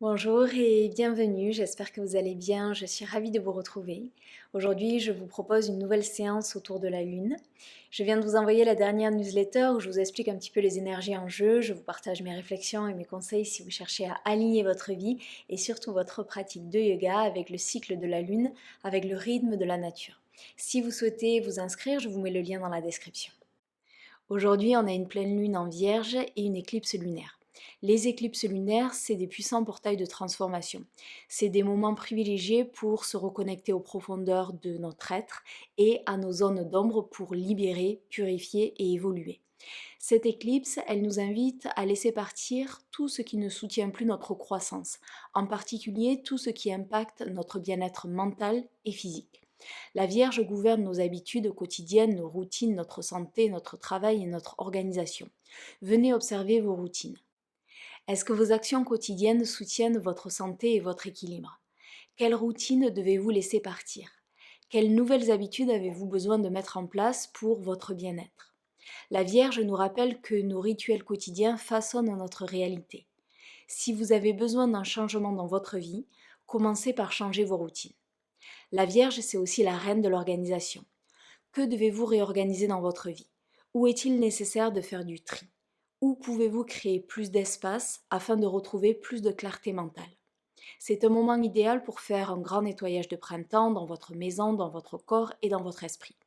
Bonjour et bienvenue, j'espère que vous allez bien, je suis ravie de vous retrouver. Aujourd'hui, je vous propose une nouvelle séance autour de la Lune. Je viens de vous envoyer la dernière newsletter où je vous explique un petit peu les énergies en jeu, je vous partage mes réflexions et mes conseils si vous cherchez à aligner votre vie et surtout votre pratique de yoga avec le cycle de la Lune, avec le rythme de la nature. Si vous souhaitez vous inscrire, je vous mets le lien dans la description. Aujourd'hui, on a une pleine lune en Vierge et une éclipse lunaire. Les éclipses lunaires, c'est des puissants portails de transformation. C'est des moments privilégiés pour se reconnecter aux profondeurs de notre être et à nos zones d'ombre pour libérer, purifier et évoluer. Cette éclipse, elle nous invite à laisser partir tout ce qui ne soutient plus notre croissance, en particulier tout ce qui impacte notre bien-être mental et physique. La Vierge gouverne nos habitudes quotidiennes, nos routines, notre santé, notre travail et notre organisation. Venez observer vos routines. Est-ce que vos actions quotidiennes soutiennent votre santé et votre équilibre? Quelles routines devez-vous laisser partir? Quelles nouvelles habitudes avez-vous besoin de mettre en place pour votre bien-être? La Vierge nous rappelle que nos rituels quotidiens façonnent notre réalité. Si vous avez besoin d'un changement dans votre vie, commencez par changer vos routines. La Vierge, c'est aussi la reine de l'organisation. Que devez-vous réorganiser dans votre vie? Où est-il nécessaire de faire du tri? Où pouvez-vous créer plus d'espace afin de retrouver plus de clarté mentale? C'est un moment idéal pour faire un grand nettoyage de printemps dans votre maison, dans votre corps et dans votre esprit.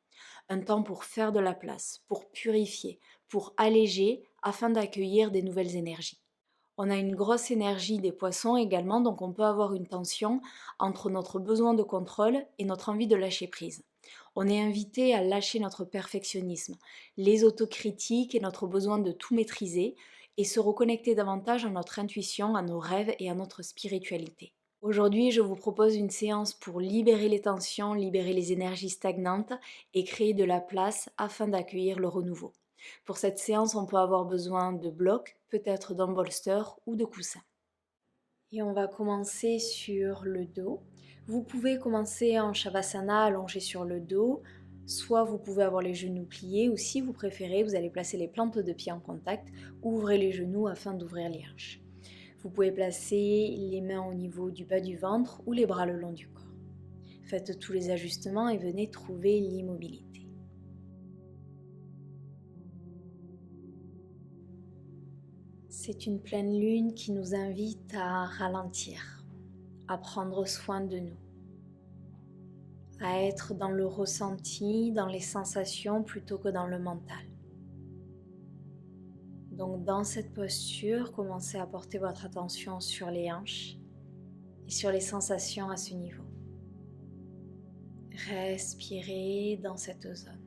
Un temps pour faire de la place, pour purifier, pour alléger afin d'accueillir des nouvelles énergies. On a une grosse énergie des poissons également, donc on peut avoir une tension entre notre besoin de contrôle et notre envie de lâcher prise. On est invité à lâcher notre perfectionnisme, les autocritiques et notre besoin de tout maîtriser et se reconnecter davantage à notre intuition, à nos rêves et à notre spiritualité. Aujourd'hui, je vous propose une séance pour libérer les tensions, libérer les énergies stagnantes et créer de la place afin d'accueillir le renouveau. Pour cette séance, on peut avoir besoin de blocs, peut-être d'un bolster ou de coussins. Et on va commencer sur le dos. Vous pouvez commencer en Shavasana allongé sur le dos, soit vous pouvez avoir les genoux pliés, ou si vous préférez, vous allez placer les plantes de pied en contact, ouvrez les genoux afin d'ouvrir les hanches. Vous pouvez placer les mains au niveau du bas du ventre ou les bras le long du corps. Faites tous les ajustements et venez trouver l'immobilité. C'est une pleine lune qui nous invite à ralentir, à prendre soin de nous, à être dans le ressenti, dans les sensations plutôt que dans le mental. Donc dans cette posture, commencez à porter votre attention sur les hanches et sur les sensations à ce niveau. Respirez dans cette zone.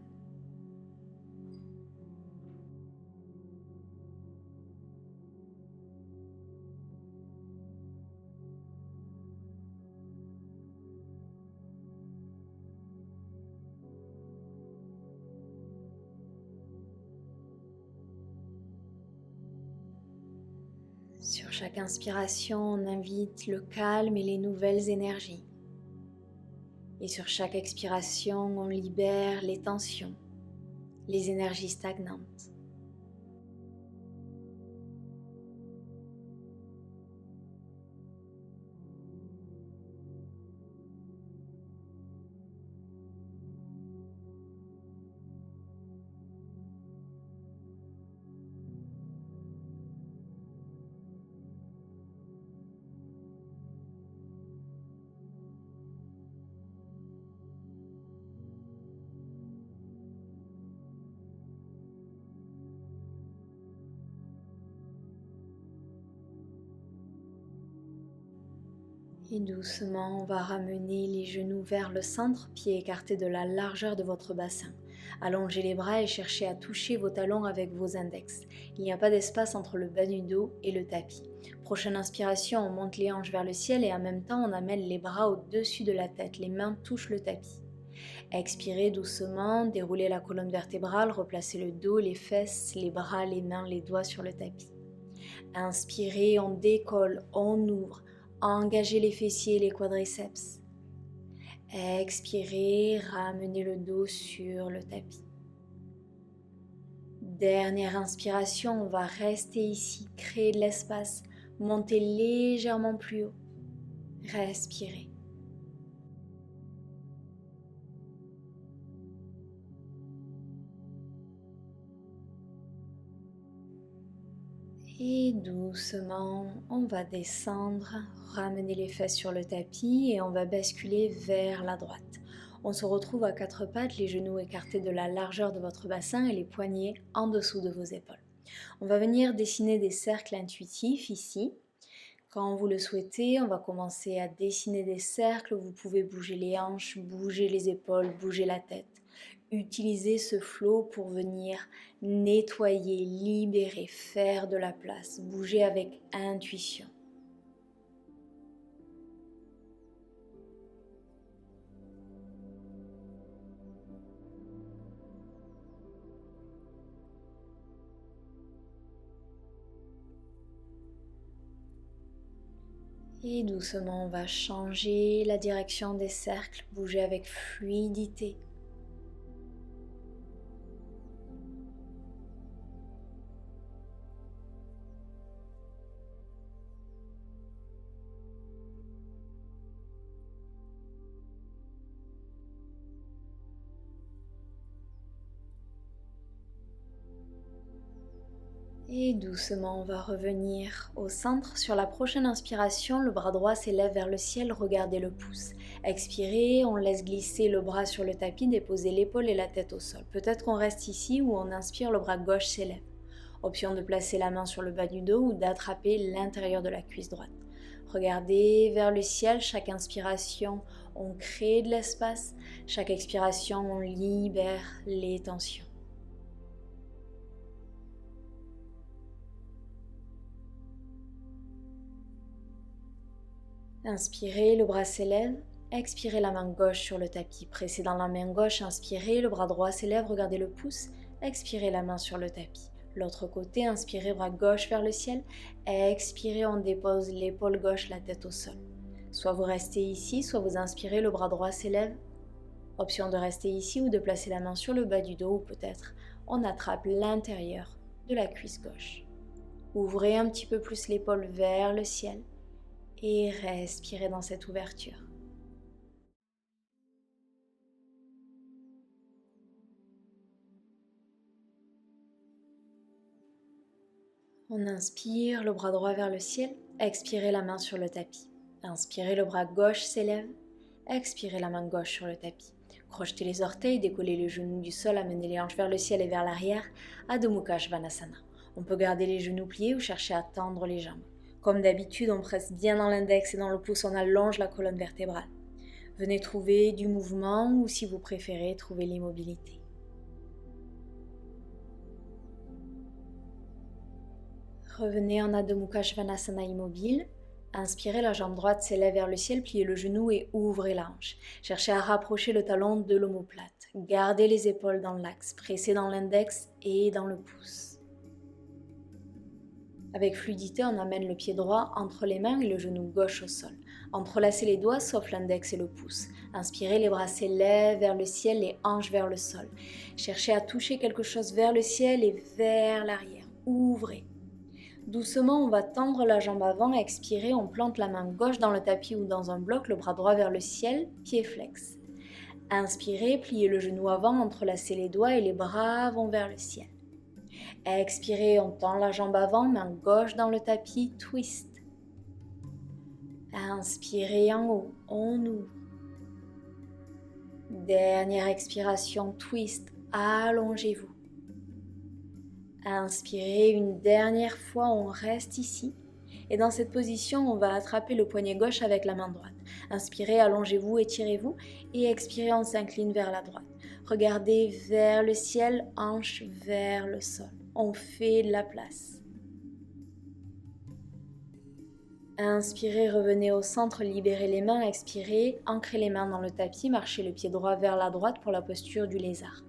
Sur chaque inspiration, on invite le calme et les nouvelles énergies. Et sur chaque expiration, on libère les tensions, les énergies stagnantes. Et doucement, on va ramener les genoux vers le centre, pieds écartés de la largeur de votre bassin. Allongez les bras et cherchez à toucher vos talons avec vos index. Il n'y a pas d'espace entre le bas du dos et le tapis. Prochaine inspiration, on monte les hanches vers le ciel et en même temps, on amène les bras au-dessus de la tête. Les mains touchent le tapis. Expirez doucement, déroulez la colonne vertébrale, replacez le dos, les fesses, les bras, les mains, les doigts sur le tapis. Inspirez, on décolle, on ouvre. Engagez les fessiers et les quadriceps. Expirez, ramenez le dos sur le tapis. Dernière inspiration, on va rester ici, créer de l'espace Montez légèrement plus haut. Respirez. Et doucement, on va descendre, ramener les fesses sur le tapis et on va basculer vers la droite. On se retrouve à quatre pattes, les genoux écartés de la largeur de votre bassin et les poignets en dessous de vos épaules. On va venir dessiner des cercles intuitifs ici. Quand vous le souhaitez, on va commencer à dessiner des cercles. Vous pouvez bouger les hanches, bouger les épaules, bouger la tête. Utilisez ce flow pour venir nettoyer, libérer, faire de la place. Bouger avec intuition. Et doucement, on va changer la direction des cercles, bouger avec fluidité. Et doucement, on va revenir au centre. Sur la prochaine inspiration, le bras droit s'élève vers le ciel, regardez le pouce. Expirez, on laisse glisser le bras sur le tapis, déposer l'épaule et la tête au sol. Peut-être qu'on reste ici ou on inspire, le bras gauche s'élève. Option de placer la main sur le bas du dos ou d'attraper l'intérieur de la cuisse droite. Regardez vers le ciel, chaque inspiration, on crée de l'espace. Chaque expiration, on libère les tensions. Inspirez, le bras s'élève. Expirez, la main gauche sur le tapis. Pressez dans la main gauche, inspirez, le bras droit s'élève, regardez le pouce. Expirez, la main sur le tapis. L'autre côté, inspirez, bras gauche vers le ciel. Expirez, on dépose l'épaule gauche, la tête au sol. Soit vous restez ici, soit vous inspirez, le bras droit s'élève. Option de rester ici ou de placer la main sur le bas du dos ou peut-être on attrape l'intérieur de la cuisse gauche. Ouvrez un petit peu plus l'épaule vers le ciel. Et respirez dans cette ouverture. On inspire, le bras droit vers le ciel. Expirez, la main sur le tapis. Inspirez, le bras gauche s'élève. Expirez, la main gauche sur le tapis. Crochetez les orteils, décollez les genoux du sol, amenez les hanches vers le ciel et vers l'arrière. Adho Mukha Svanasana. On peut garder les genoux pliés ou chercher à tendre les jambes. Comme d'habitude, on presse bien dans l'index et dans le pouce, on allonge la colonne vertébrale. Venez trouver du mouvement ou si vous préférez, trouver l'immobilité. Revenez en Adho Mukha Svanasana immobile. Inspirez, la jambe droite s'élève vers le ciel, pliez le genou et ouvrez la hanche. Cherchez à rapprocher le talon de l'omoplate. Gardez les épaules dans l'axe, pressez dans l'index et dans le pouce. Avec fluidité, on amène le pied droit entre les mains et le genou gauche au sol. Entrelacez les doigts sauf l'index et le pouce. Inspirez, les bras s'élèvent vers le ciel, les hanches vers le sol. Cherchez à toucher quelque chose vers le ciel et vers l'arrière. Ouvrez. Doucement, on va tendre la jambe avant. Expirez, on plante la main gauche dans le tapis ou dans un bloc, le bras droit vers le ciel, pied flex. Inspirez, pliez le genou avant, entrelacez les doigts et les bras vont vers le ciel. Expirez, on tend la jambe avant, main gauche dans le tapis, twist. Inspirez en haut, on ouvre. Dernière expiration, twist, allongez-vous. Inspirez une dernière fois, on reste ici. Et dans cette position, on va attraper le poignet gauche avec la main droite. Inspirez, allongez-vous, étirez-vous. Et expirez, on s'incline vers la droite. Regardez vers le ciel, hanche vers le sol. On fait de la place. Inspirez, revenez au centre, libérez les mains, expirez, ancrez les mains dans le tapis, marchez le pied droit vers la droite pour la posture du lézard.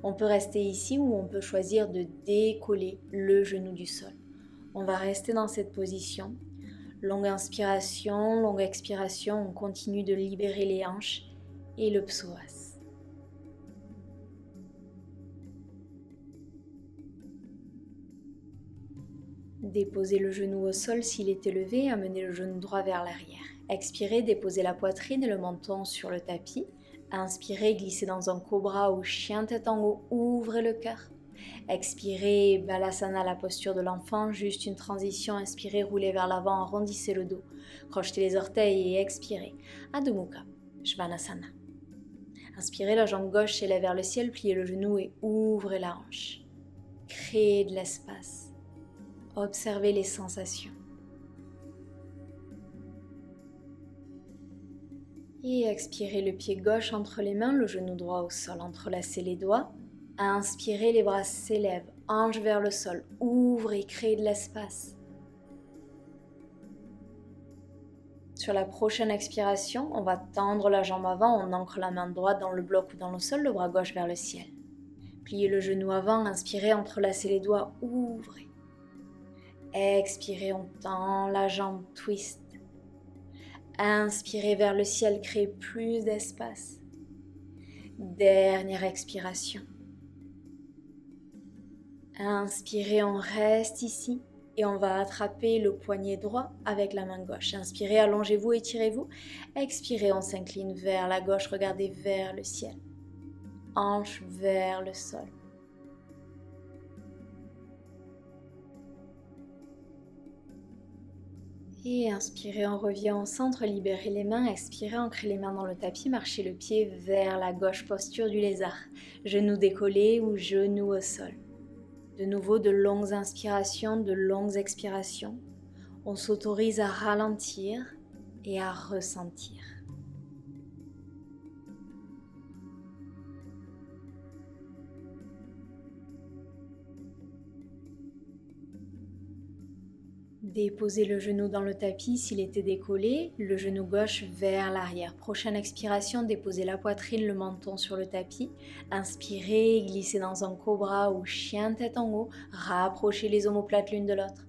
On peut rester ici ou on peut choisir de décoller le genou du sol. On va rester dans cette position. Longue inspiration, longue expiration, on continue de libérer les hanches et le psoas. Déposez le genou au sol s'il est élevé et amenez le genou droit vers l'arrière. Expirez, déposez la poitrine et le menton sur le tapis. Inspirez, glissez dans un cobra ou chien tête en haut, ouvrez le cœur. Expirez, Balasana, la posture de l'enfant, juste une transition. Inspirez, roulez vers l'avant, arrondissez le dos. Crochetez les orteils et expirez. Adho Mukha, Svanasana. Inspirez, la jambe gauche s'élève vers le ciel, pliez le genou et ouvrez la hanche. Créez de l'espace. Observez les sensations. Et expirez le pied gauche entre les mains, le genou droit au sol, entrelacez les doigts. Inspirez, les bras s'élèvent, hanche vers le sol, ouvrez, créez de l'espace. Sur la prochaine expiration, on va tendre la jambe avant, on ancre la main droite dans le bloc ou dans le sol, le bras gauche vers le ciel. Pliez le genou avant, inspirez, entrelacez les doigts, ouvrez. Expirez, on tend la jambe, twist. Inspirez vers le ciel, créez plus d'espace. Dernière expiration. Inspirez, on reste ici et on va attraper le poignet droit avec la main gauche. Inspirez, allongez-vous, étirez-vous. Expirez, on s'incline vers la gauche, regardez vers le ciel. Hanche vers le sol. Et inspirez, on revient au centre, libérez les mains, expirez, ancrez les mains dans le tapis, marchez le pied vers la gauche, posture du lézard. Genoux décollés ou genoux au sol. De nouveau, de longues inspirations, de longues expirations. On s'autorise à ralentir et à ressentir. Déposez le genou dans le tapis s'il était décollé, le genou gauche vers l'arrière. Prochaine expiration, déposez la poitrine, le menton sur le tapis. Inspirez, glissez dans un cobra ou chien tête en haut. Rapprochez les omoplates l'une de l'autre.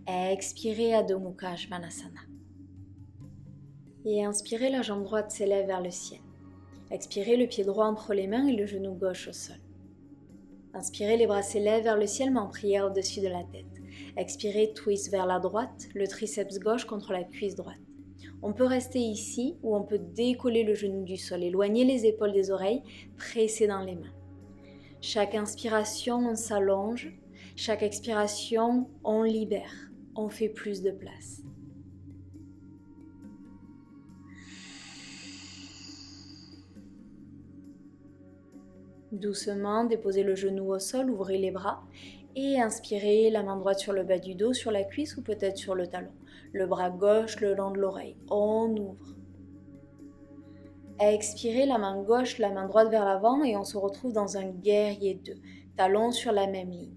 Expirez, Adho Mukha Svanasana. Et inspirez, la jambe droite s'élève vers le ciel. Expirez, le pied droit entre les mains et le genou gauche au sol. Inspirez, les bras s'élèvent vers le ciel mais en prière au-dessus de la tête. Expirez, twist vers la droite, le triceps gauche contre la cuisse droite. On peut rester ici ou on peut décoller le genou du sol, éloigner les épaules des oreilles, presser dans les mains. Chaque inspiration, on s'allonge. Chaque expiration, on libère. On fait plus de place. Doucement, déposez le genou au sol, ouvrez les bras et inspirez, la main droite sur le bas du dos, sur la cuisse ou peut-être sur le talon. Le bras gauche le long de l'oreille. On ouvre. Expirez, la main gauche, la main droite vers l'avant et on se retrouve dans un guerrier 2. Talon sur la même ligne.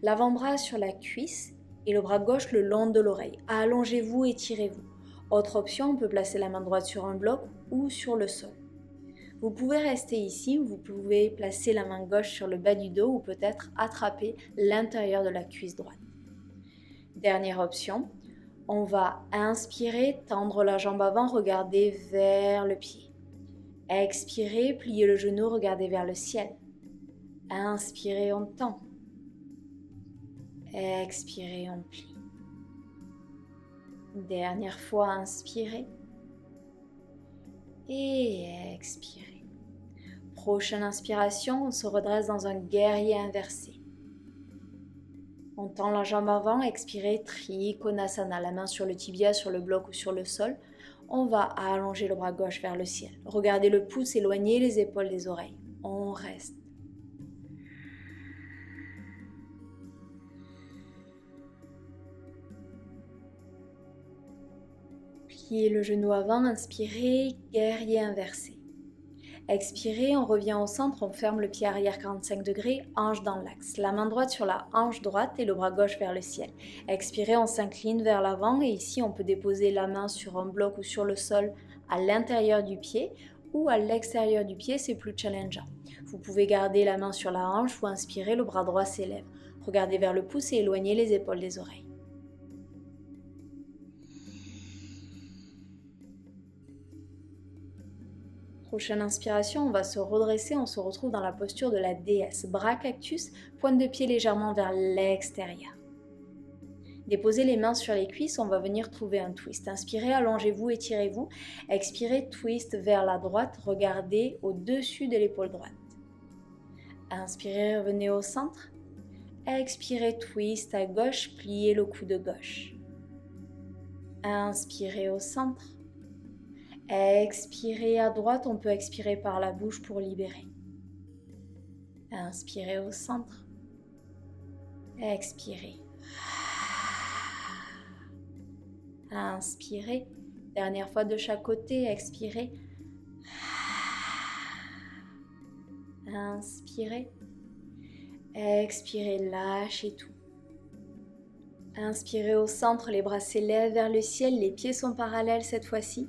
L'avant-bras sur la cuisse et le bras gauche le long de l'oreille. Allongez-vous, étirez-vous. Autre option, on peut placer la main droite sur un bloc ou sur le sol. Vous pouvez rester ici ou vous pouvez placer la main gauche sur le bas du dos ou peut-être attraper l'intérieur de la cuisse droite. Dernière option, on va inspirer, tendre la jambe avant, regarder vers le pied. Expirez, pliez le genou, regardez vers le ciel. Inspirez, on tend. Expirez, on plie. Dernière fois, inspirez. Et expirez. Prochaine inspiration, on se redresse dans un guerrier inversé. On tend la jambe avant, expirez, Trikonasana, la main sur le tibia, sur le bloc ou sur le sol. On va allonger le bras gauche vers le ciel. Regardez le pouce, éloigner les épaules des oreilles. On reste. Pliez le genou avant, inspirez, guerrier inversé. Expirez, on revient au centre, on ferme le pied arrière 45 degrés, hanche dans l'axe. La main droite sur la hanche droite et le bras gauche vers le ciel. Expirez, on s'incline vers l'avant et ici on peut déposer la main sur un bloc ou sur le sol à l'intérieur du pied ou à l'extérieur du pied, c'est plus challengeant. Vous pouvez garder la main sur la hanche ou inspirer, le bras droit s'élève. Regardez vers le pouce et éloignez les épaules des oreilles. Prochaine inspiration, on va se redresser, on se retrouve dans la posture de la déesse. Bras cactus, pointe de pied légèrement vers l'extérieur. Déposez les mains sur les cuisses, on va venir trouver un twist. Inspirez, allongez-vous, étirez-vous. Expirez, twist vers la droite, regardez au-dessus de l'épaule droite. Inspirez, revenez au centre. Expirez, twist à gauche, pliez le coude gauche. Inspirez au centre. Expirez à droite, on peut expirer par la bouche pour libérer. Inspirez au centre. Expirez. Inspirez. Dernière fois de chaque côté, expirez. Inspirez. Expirez, lâchez tout. Inspirez au centre, les bras s'élèvent vers le ciel, les pieds sont parallèles cette fois-ci.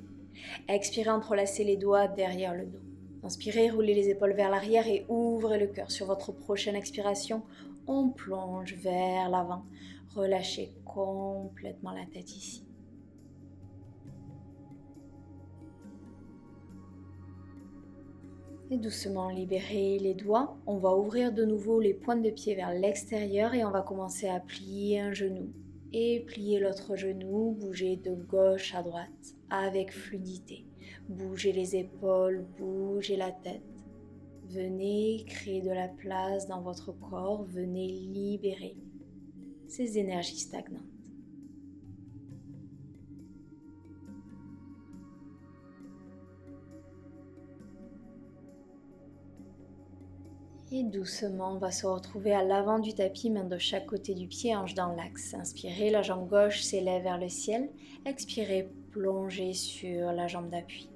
Expirez, entrelacez les doigts derrière le dos. Inspirez, roulez les épaules vers l'arrière et ouvrez le cœur. Sur votre prochaine expiration, on plonge vers l'avant. Relâchez complètement la tête ici. Et doucement libérez les doigts. On va ouvrir de nouveau les pointes de pied vers l'extérieur et on va commencer à plier un genou. Et plier l'autre genou, bougez de gauche à droite avec fluidité. Bougez les épaules, bougez la tête. Venez créer de la place dans votre corps, venez libérer ces énergies stagnantes. Et doucement, on va se retrouver à l'avant du tapis, main de chaque côté du pied, hanche dans l'axe. Inspirez, la jambe gauche s'élève vers le ciel. Expirez, plongez sur la jambe d'appui.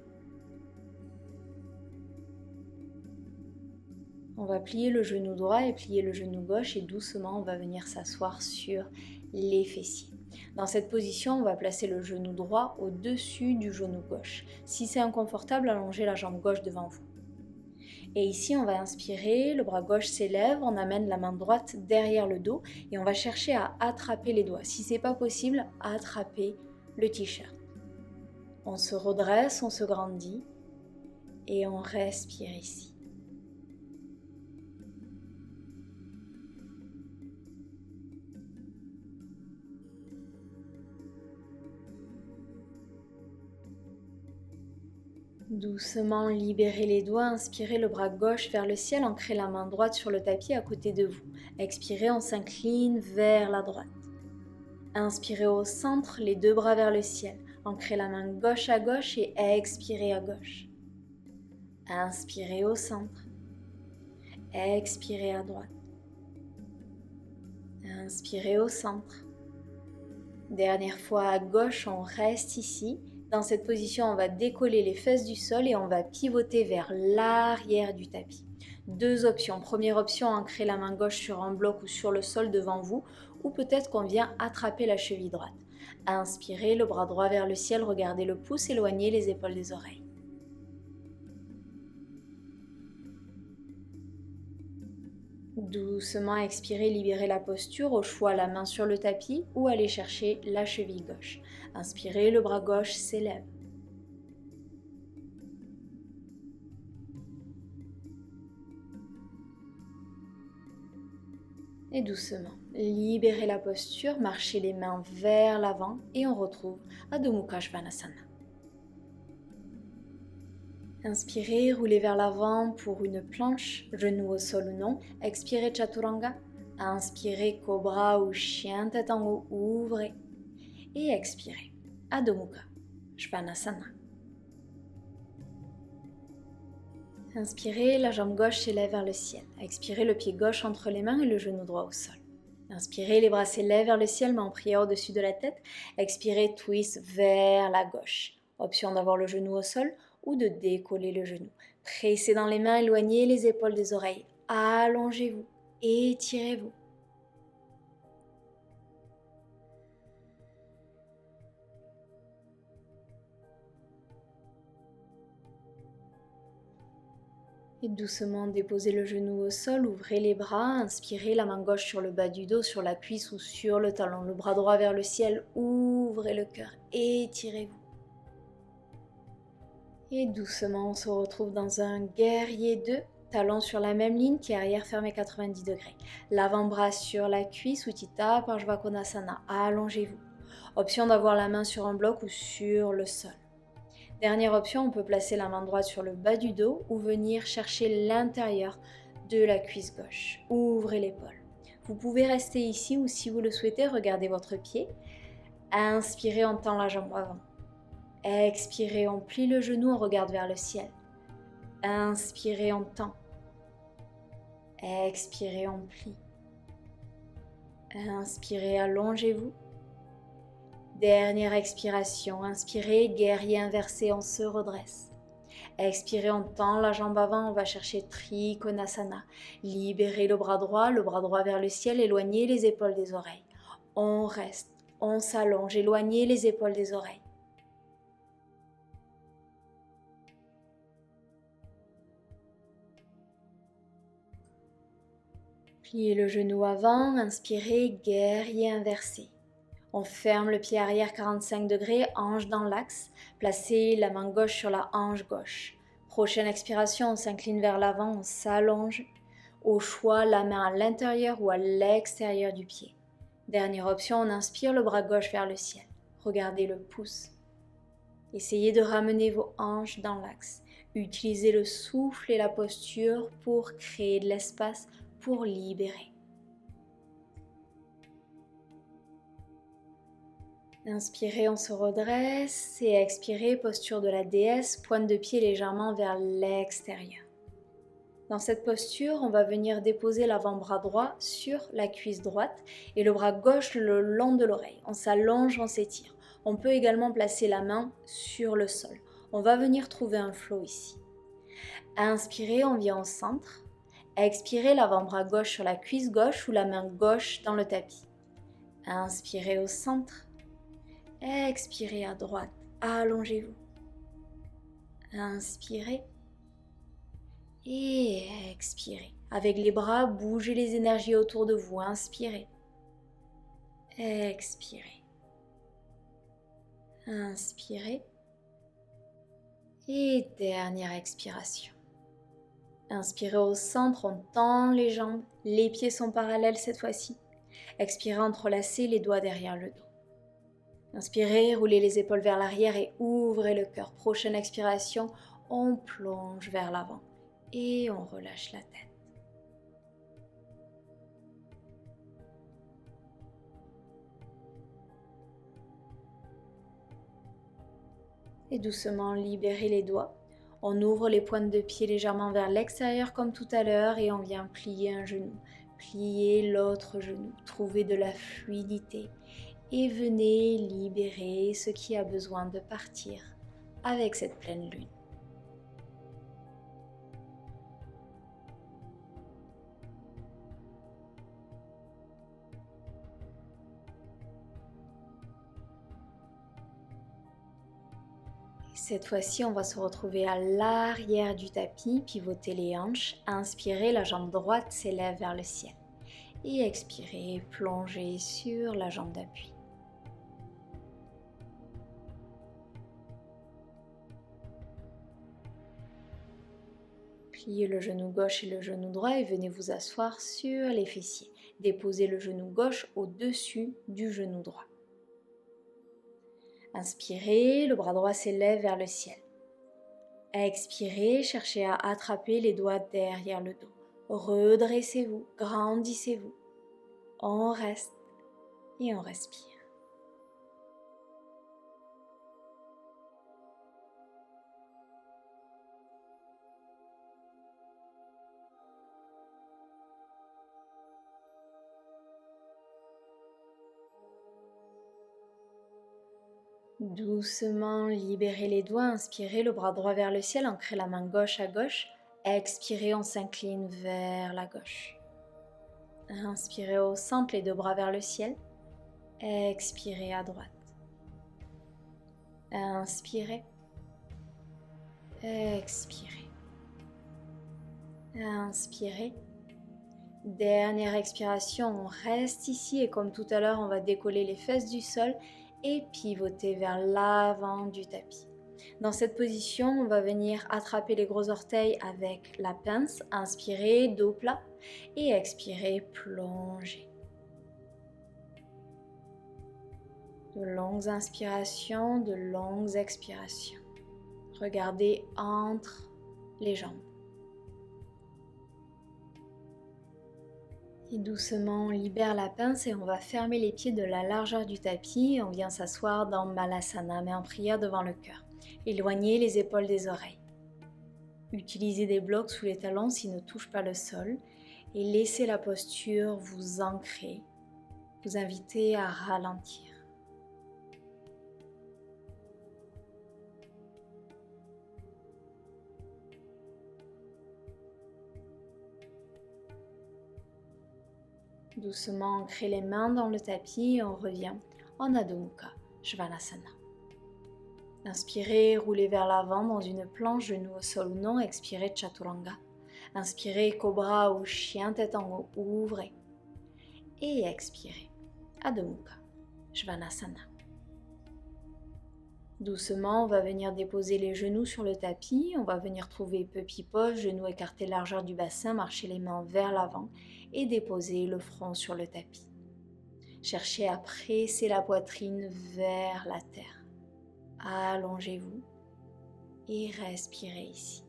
On va plier le genou droit et plier le genou gauche et doucement, on va venir s'asseoir sur les fessiers. Dans cette position, on va placer le genou droit au-dessus du genou gauche. Si c'est inconfortable, allongez la jambe gauche devant vous. Et ici, on va inspirer, le bras gauche s'élève, on amène la main droite derrière le dos et on va chercher à attraper les doigts. Si ce n'est pas possible, attrapez le t-shirt. On se redresse, on se grandit et on respire ici. Doucement libérez les doigts, inspirez le bras gauche vers le ciel, ancrez la main droite sur le tapis à côté de vous. Expirez, on s'incline vers la droite. Inspirez au centre, les deux bras vers le ciel. Ancrez la main gauche à gauche et expirez à gauche. Inspirez au centre. Expirez à droite. Inspirez au centre. Dernière fois à gauche, on reste ici. Dans cette position, on va décoller les fesses du sol et on va pivoter vers l'arrière du tapis. Deux options. Première option, ancrer la main gauche sur un bloc ou sur le sol devant vous, ou peut-être qu'on vient attraper la cheville droite. Inspirez, le bras droit vers le ciel, regardez le pouce, éloignez les épaules des oreilles. Doucement expirez, libérez la posture, au choix la main sur le tapis ou allez chercher la cheville gauche. Inspirez, le bras gauche s'élève. Et doucement, libérez la posture, marchez les mains vers l'avant et on retrouve Adho Mukha Svanasana. Inspirez, roulez vers l'avant pour une planche, genou au sol ou non. Expirez, Chaturanga. Inspirez, Cobra ou chien, tête en haut, ouvrez. Et expirez, Adho Mukha Svanasana. Inspirez, la jambe gauche s'élève vers le ciel. Expirez, le pied gauche entre les mains et le genou droit au sol. Inspirez, les bras s'élèvent vers le ciel, main en prière au-dessus de la tête. Expirez, twist vers la gauche. Option d'avoir le genou au sol ou de décoller le genou. Pressez dans les mains, éloignez les épaules des oreilles. Allongez-vous, étirez-vous. Et doucement déposez le genou au sol, ouvrez les bras, inspirez la main gauche sur le bas du dos, sur la cuisse ou sur le talon. Le bras droit vers le ciel, ouvrez le cœur, étirez-vous. Et doucement, on se retrouve dans un guerrier 2. Talons sur la même ligne, pied arrière fermé 90 degrés. L'avant-bras sur la cuisse, Utthita Parshvakonasana. Allongez-vous. Option d'avoir la main sur un bloc ou sur le sol. Dernière option, on peut placer la main droite sur le bas du dos ou venir chercher l'intérieur de la cuisse gauche. Ouvrez l'épaule. Vous pouvez rester ici ou si vous le souhaitez, regardez votre pied. Inspirez, on tend la jambe avant. Expirez, on plie le genou, on regarde vers le ciel. Inspirez, on tend. Expirez, on plie. Inspirez, allongez-vous. Dernière expiration, inspirez, guerrier inversé, on se redresse. Expirez, on tend la jambe avant, on va chercher Trikonasana. Libérez le bras droit vers le ciel, éloignez les épaules des oreilles. On reste, on s'allonge, éloignez les épaules des oreilles. Pliez le genou avant, inspirez, guerrier inversé. On ferme le pied arrière 45 degrés, hanche dans l'axe. Placez la main gauche sur la hanche gauche. Prochaine expiration, on s'incline vers l'avant, on s'allonge. Au choix, la main à l'intérieur ou à l'extérieur du pied. Dernière option, on inspire le bras gauche vers le ciel. Regardez le pouce. Essayez de ramener vos hanches dans l'axe. Utilisez le souffle et la posture pour créer de l'espace, pour libérer. Inspirez, on se redresse et expirez, posture de la déesse, pointe de pied légèrement vers l'extérieur. Dans cette posture, on va venir déposer l'avant-bras droit sur la cuisse droite et le bras gauche le long de l'oreille. On s'allonge, on s'étire. On peut également placer la main sur le sol. On va venir trouver un flow ici. Inspirez, on vient au centre. Expirez, l'avant-bras gauche sur la cuisse gauche ou la main gauche dans le tapis. Inspirez au centre. Expirez à droite, allongez-vous. Inspirez et expirez. Avec les bras, bougez les énergies autour de vous. Inspirez. Expirez. Inspirez. Et dernière expiration. Inspirez au centre, on tend les jambes. Les pieds sont parallèles cette fois-ci. Expirez, entrelacez les doigts derrière le dos. Inspirez, roulez les épaules vers l'arrière et ouvrez le cœur. Prochaine expiration, on plonge vers l'avant et on relâche la tête. Et doucement libérez les doigts. On ouvre les pointes de pied légèrement vers l'extérieur comme tout à l'heure et on vient plier un genou. Pliez l'autre genou. Trouvez de la fluidité. Et venez libérer ce qui a besoin de partir avec cette pleine lune. Cette fois-ci, on va se retrouver à l'arrière du tapis, pivoter les hanches, inspirez, la jambe droite s'élève vers le ciel. Et expirez, plongez sur la jambe d'appui. Pliez le genou gauche et le genou droit et venez vous asseoir sur les fessiers. Déposez le genou gauche au-dessus du genou droit. Inspirez, le bras droit s'élève vers le ciel. Expirez, cherchez à attraper les doigts derrière le dos. Redressez-vous, grandissez-vous. On reste et on respire. Doucement, libérez les doigts, inspirez le bras droit vers le ciel, ancrez la main gauche à gauche. Expirez, on s'incline vers la gauche. Inspirez au centre, les deux bras vers le ciel. Expirez à droite. Inspirez. Expirez. Inspirez. Dernière expiration, on reste ici et comme tout à l'heure, on va décoller les fesses du sol et pivoter vers l'avant du tapis. Dans cette position, on va venir attraper les gros orteils avec la pince, inspirer, dos plat, et expirer, plonger. De longues inspirations, de longues expirations. Regardez entre les jambes. Et doucement, on libère la pince et on va fermer les pieds de la largeur du tapis. On vient s'asseoir dans Malasana, mais en prière devant le cœur. Éloignez les épaules des oreilles. Utilisez des blocs sous les talons s'ils ne touchent pas le sol. Et laissez la posture vous ancrer, vous inviter à ralentir. Doucement, ancrez les mains dans le tapis et on revient en Adho Mukha Svanasana. Inspirez, roulez vers l'avant dans une planche, genou au sol ou non. Expirez, Chaturanga. Inspirez, Cobra ou chien, tête en haut, ouvrez. Et expirez, Adho Mukha Svanasana. Doucement, on va venir déposer les genoux sur le tapis. On va venir trouver puppy pose, genoux écartés largeur du bassin, marcher les mains vers l'avant et déposer le front sur le tapis. Cherchez à presser la poitrine vers la terre. Allongez-vous et respirez ici.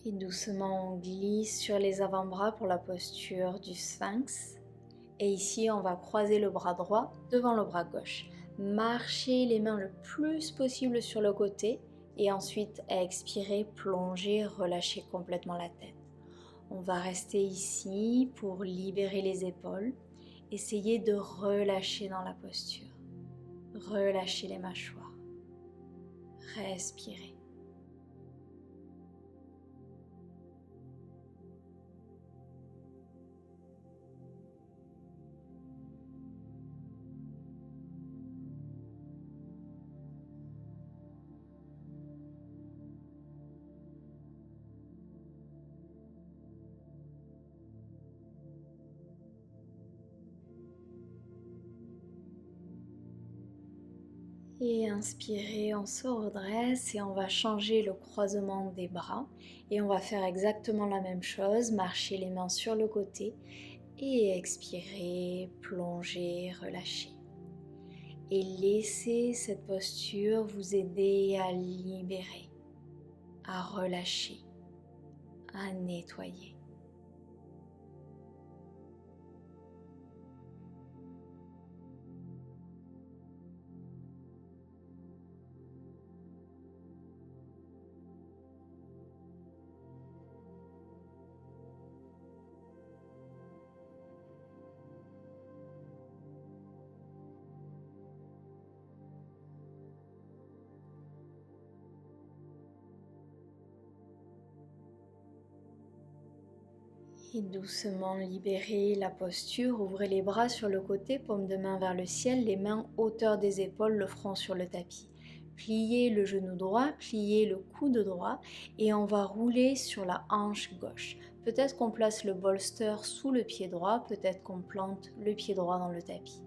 Et doucement, on glisse sur les avant-bras pour la posture du sphinx. Et ici, on va croiser le bras droit devant le bras gauche. Marchez les mains le plus possible sur le côté. Et ensuite, expirez, plongez, relâchez complètement la tête. On va rester ici pour libérer les épaules. Essayez de relâcher dans la posture. Relâchez les mâchoires. Respirez. Et inspirez, on se redresse et on va changer le croisement des bras. Et on va faire exactement la même chose, marcher les mains sur le côté et expirer, plonger, relâcher. Et laissez cette posture vous aider à libérer, à relâcher, à nettoyer. Et doucement libérez la posture, ouvrez les bras sur le côté, paume de main vers le ciel, les mains hauteur des épaules, le front sur le tapis. Pliez le genou droit, pliez le coude droit et on va rouler sur la hanche gauche. Peut-être qu'on place le bolster sous le pied droit, peut-être qu'on plante le pied droit dans le tapis.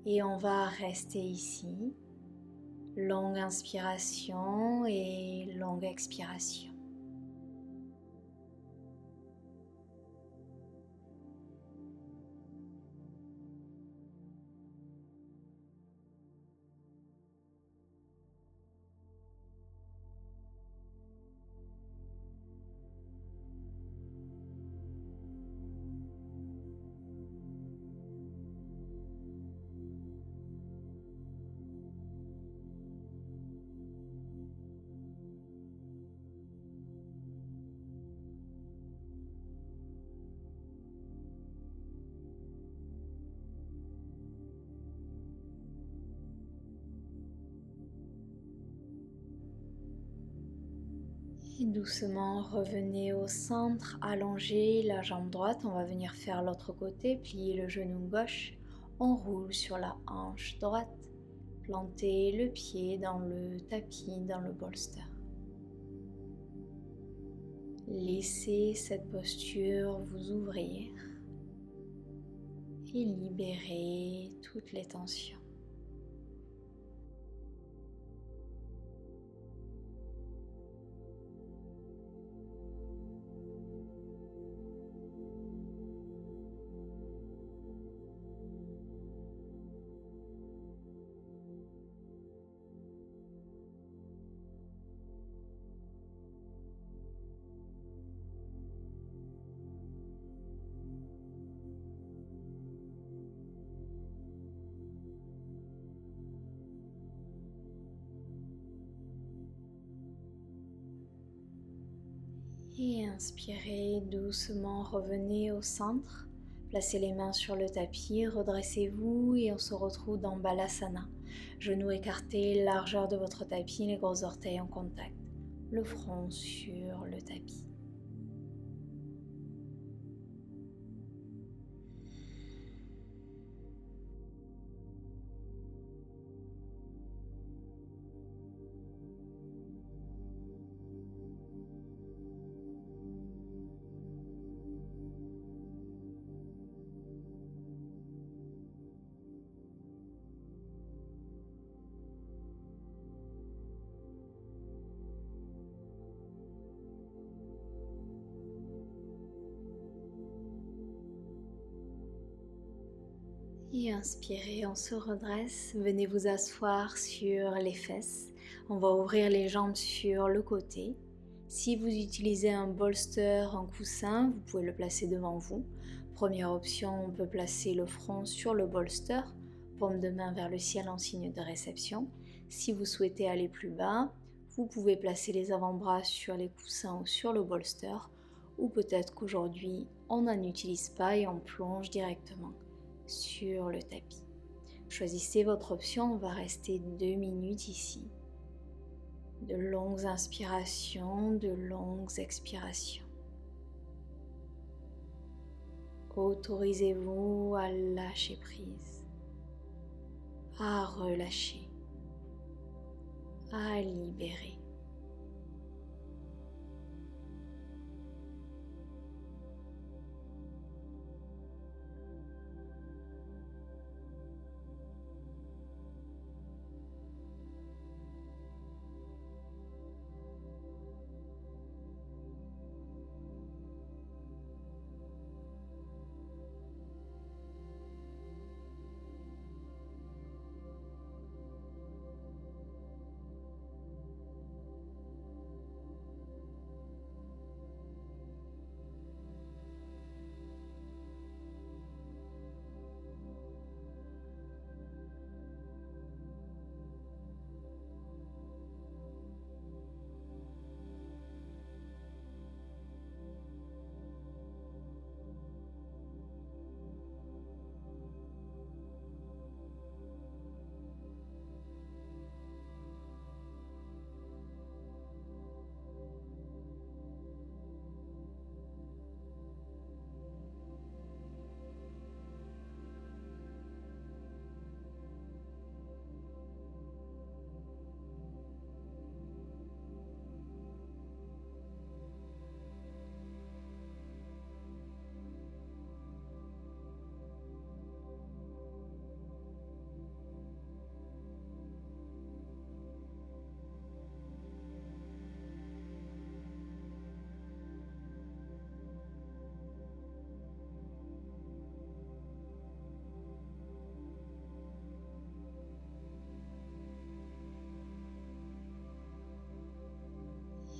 Et on va rester ici. Longue inspiration et longue expiration. Et doucement, revenez au centre, allongez la jambe droite. On va venir faire l'autre côté, plier le genou gauche. On roule sur la hanche droite. Plantez le pied dans le tapis, dans le bolster. Laissez cette posture vous ouvrir et libérer toutes les tensions. Et inspirez doucement, revenez au centre, placez les mains sur le tapis, redressez-vous et on se retrouve dans Balasana. Genoux écartés, largeur de votre tapis, les gros orteils en contact, le front sur le tapis. Et inspirez, on se redresse, venez vous asseoir sur les fesses. On va ouvrir les jambes sur le côté. Si vous utilisez un bolster, un coussin, vous pouvez le placer devant vous. Première option, on peut placer le front sur le bolster, paume de main vers le ciel en signe de réception. Si vous souhaitez aller plus bas, vous pouvez placer les avant-bras sur les coussins ou sur le bolster, ou peut-être qu'aujourd'hui, on n'en utilise pas et on plonge directement sur le tapis. Choisissez votre option, on va rester 2 minutes ici. De longues inspirations, de longues expirations. Autorisez-vous à lâcher prise, à relâcher, à libérer.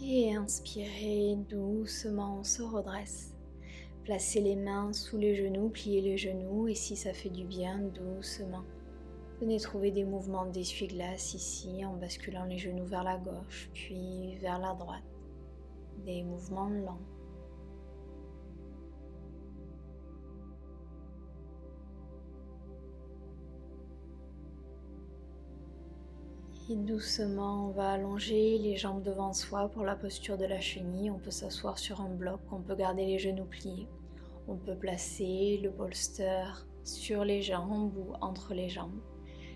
Et inspirez doucement, on se redresse. Placez les mains sous les genoux, pliez les genoux et si ça fait du bien, doucement. Venez trouver des mouvements d'essuie-glace ici en basculant les genoux vers la gauche puis vers la droite. Des mouvements lents. Et doucement, on va allonger les jambes devant soi pour la posture de la chenille. On peut s'asseoir sur un bloc, on peut garder les genoux pliés. On peut placer le bolster sur les jambes ou entre les jambes.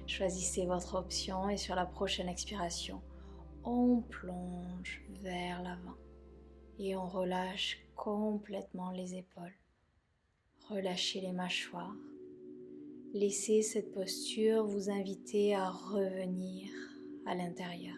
Choisissez votre option et sur la prochaine expiration, on plonge vers l'avant et on relâche complètement les épaules. Relâchez les mâchoires. Laissez cette posture vous inviter à revenir à l'intérieur.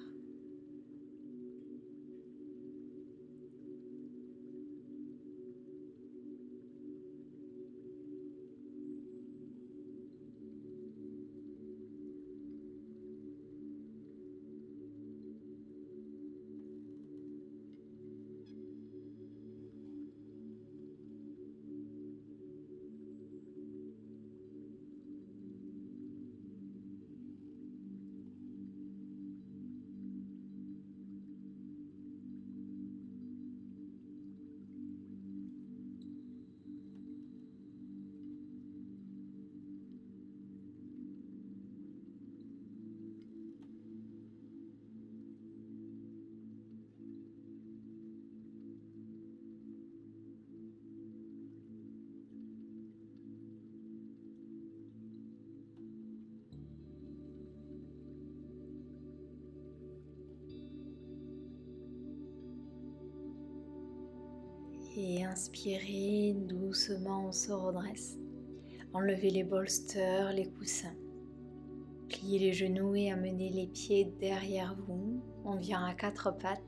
Et inspirez, doucement on se redresse. Enlevez les bolsters, les coussins. Pliez les genoux et amenez les pieds derrière vous. On vient à quatre pattes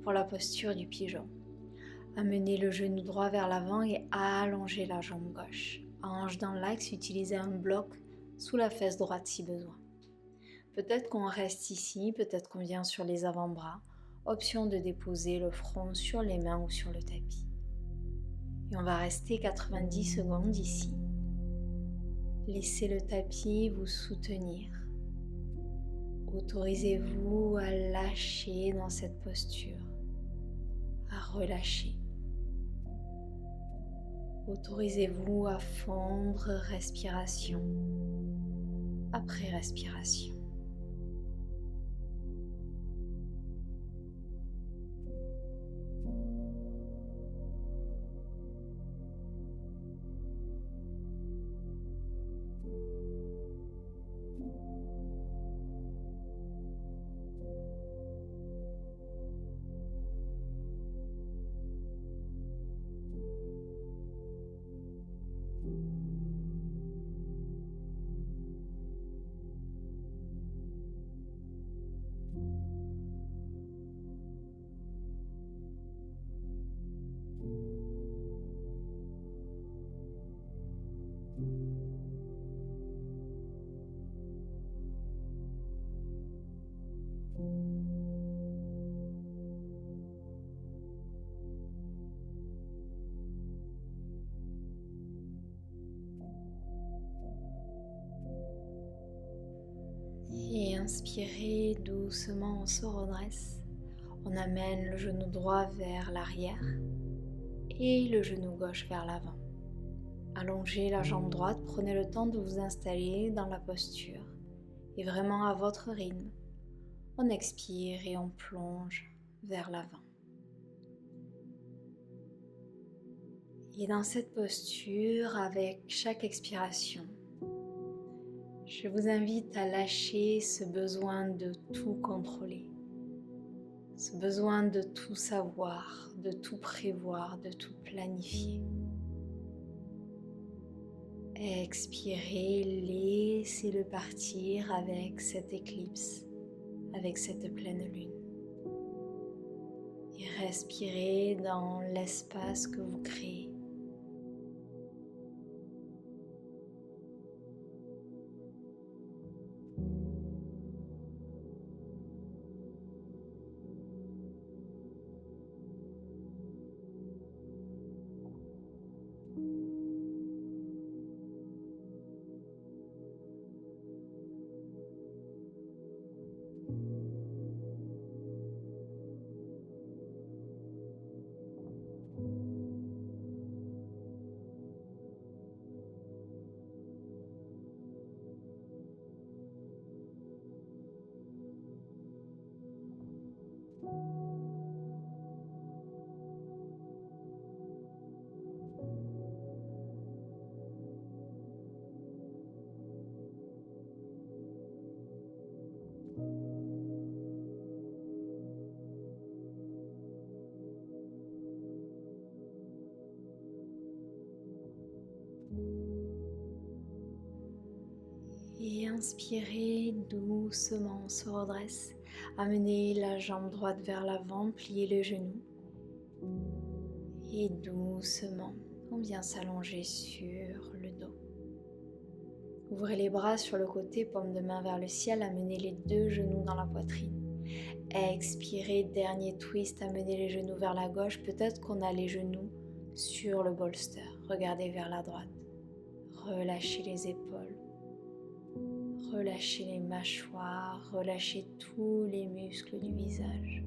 pour la posture du pigeon. Amenez le genou droit vers l'avant et allongez la jambe gauche. Hanche dans l'axe, utilisez un bloc sous la fesse droite si besoin. Peut-être qu'on reste ici, peut-être qu'on vient sur les avant-bras. Option de déposer le front sur les mains ou sur le tapis. Et on va rester 90 secondes ici. Laissez le tapis vous soutenir. Autorisez-vous à lâcher dans cette posture, à relâcher. Autorisez-vous à fondre respiration après respiration. Et inspirez, doucement on se redresse. On amène le genou droit vers l'arrière et le genou gauche vers l'avant. Allongez la jambe droite, prenez le temps de vous installer dans la posture et vraiment à votre rythme. On expire et on plonge vers l'avant. Et dans cette posture, avec chaque expiration, je vous invite à lâcher ce besoin de tout contrôler, ce besoin de tout savoir, de tout prévoir, de tout planifier. Expirez, laissez-le partir avec cette éclipse, avec cette pleine lune. Et respirez dans l'espace que vous créez. Et inspirez doucement, on se redresse. Amenez la jambe droite vers l'avant, pliez le genou. Et doucement, on vient s'allonger sur le dos. Ouvrez les bras sur le côté, paume de main vers le ciel, amenez les deux genoux dans la poitrine. Expirez, dernier twist, amenez les genoux vers la gauche. Peut-être qu'on a les genoux sur le bolster. Regardez vers la droite. Relâchez les épaules. Relâchez les mâchoires. Relâchez tous les muscles du visage.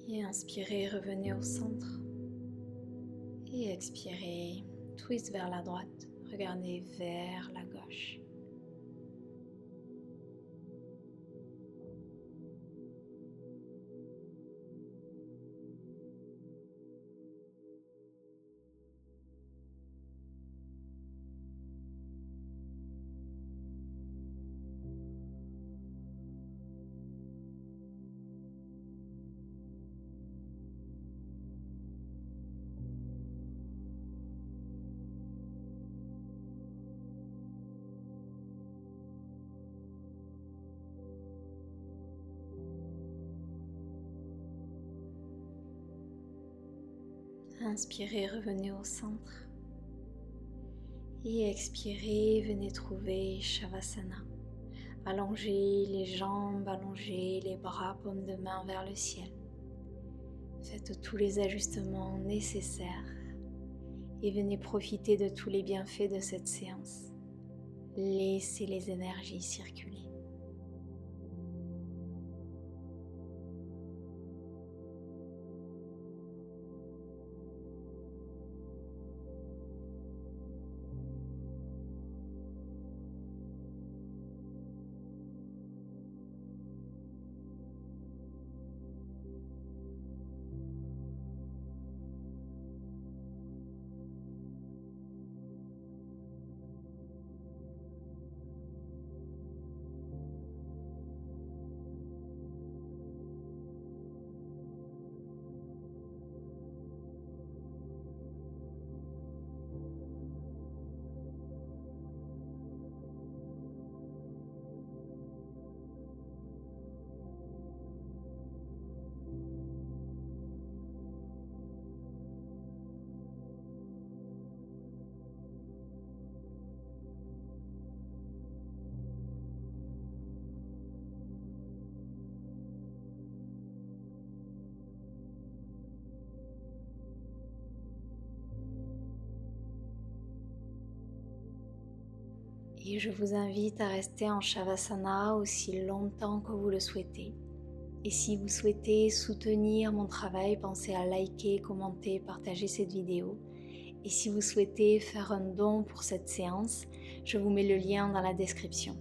Et inspirez, revenez au centre. Et expirez, twist vers la droite, regardez vers la gauche. Inspirez, revenez au centre. Et expirez, venez trouver Shavasana. Allongez les jambes, allongez les bras, paume de main vers le ciel. Faites tous les ajustements nécessaires et venez profiter de tous les bienfaits de cette séance. Laissez les énergies circuler. Et je vous invite à rester en Shavasana aussi longtemps que vous le souhaitez. Et si vous souhaitez soutenir mon travail, pensez à liker, commenter, partager cette vidéo. Et si vous souhaitez faire un don pour cette séance, je vous mets le lien dans la description.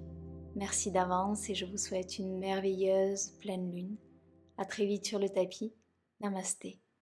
Merci d'avance et je vous souhaite une merveilleuse pleine lune. À très vite sur le tapis. Namasté.